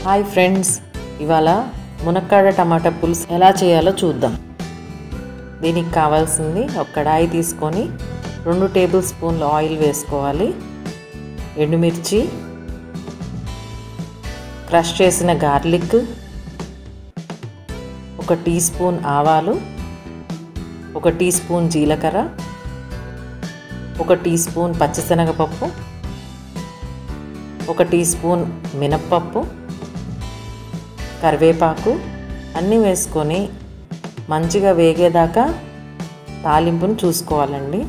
Hi friends, ఇవాళ మునక్కాడ టమాటా పులుసు ఎలా చేయాలో చూద్దాం. దీనికి కావాల్సింది ఒక కడాయి తీసుకొని 2 టేబుల్ స్పూన్ల ఆయిల్ వేసుకోవాలి. ఎండుమిర్చి, క్రష్ చేసిన గార్లిక్, 1 టీ స్పూన్ ఆవాలు, 1 టీ స్పూన్ జీలకర్ర, 1 టీ స్పూన్ పచ్చిశనగపప్పు, 1 టీ స్పూన్ మినప్పప్పు, కరివేపాకు అన్నీ వేసుకొని మంచిగా వేగేదాకా తాలింపును చూసుకోవాలండి.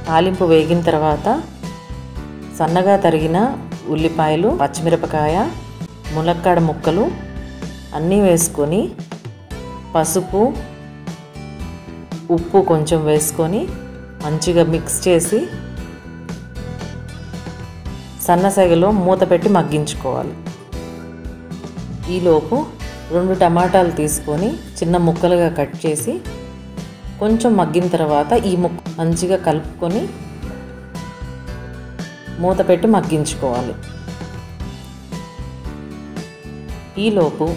తాలింపు వేగిన తర్వాత సన్నగా తరిగిన ఉల్లిపాయలు, పచ్చిమిరపకాయ, ములక్కాడ ముక్కలు అన్నీ వేసుకొని పసుపు, ఉప్పు కొంచెం వేసుకొని మంచిగా మిక్స్ చేసి సన్నసెగలో మూత పెట్టి మగ్గించుకోవాలి. ఈలోపు 2 టమాటాలు తీసుకొని చిన్న ముక్కలుగా కట్ చేసి కొంచెం మగ్గిన తర్వాత ఈ ముక్క మంచిగా కలుపుకొని మూత పెట్టి మగ్గించుకోవాలి. ఈలోపు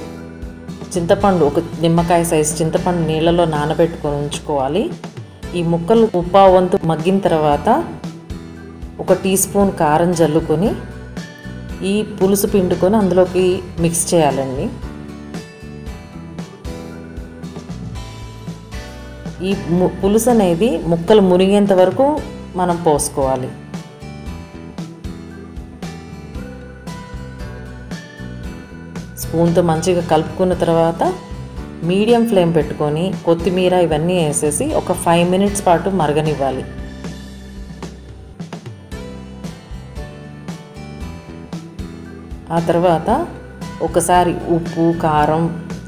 చింతపండు, 1 నిమ్మకాయ సైజు చింతపండు నీళ్ళలో నానబెట్టుకొని ఉంచుకోవాలి. ఈ ముక్కలు ఉప్పావు వంతు మగ్గిన తర్వాత 1 టీ స్పూన్ కారం జల్లుకొని ఈ పులుసు పిండుకొని అందులోకి మిక్స్ చేయాలండి. ఈ పులుసు అనేది ముక్కలు మునిగేంత వరకు మనం పోసుకోవాలి. స్పూన్తో మంచిగా కలుపుకున్న తర్వాత మీడియం ఫ్లేమ్ పెట్టుకొని కొత్తిమీర ఇవన్నీ వేసేసి ఒక 5 మినిట్స్ పాటు మరగనివ్వాలి. ఆ తర్వాత ఒకసారి ఉప్పు, కారం,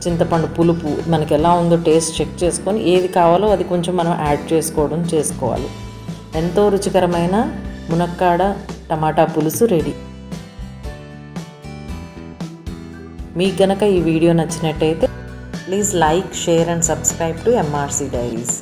చింతపండు పులుపు మనకి ఎలా ఉందో టేస్ట్ చెక్ చేసుకొని ఏది కావాలో అది కొంచెం మనం యాడ్ చేసుకోవాలి. ఎంతో రుచికరమైన మునక్కాడ టమాటా పులుసు రెడీ. మీకు గనక ఈ వీడియో నచ్చినట్టయితే please like, share and subscribe to MRC Diaries.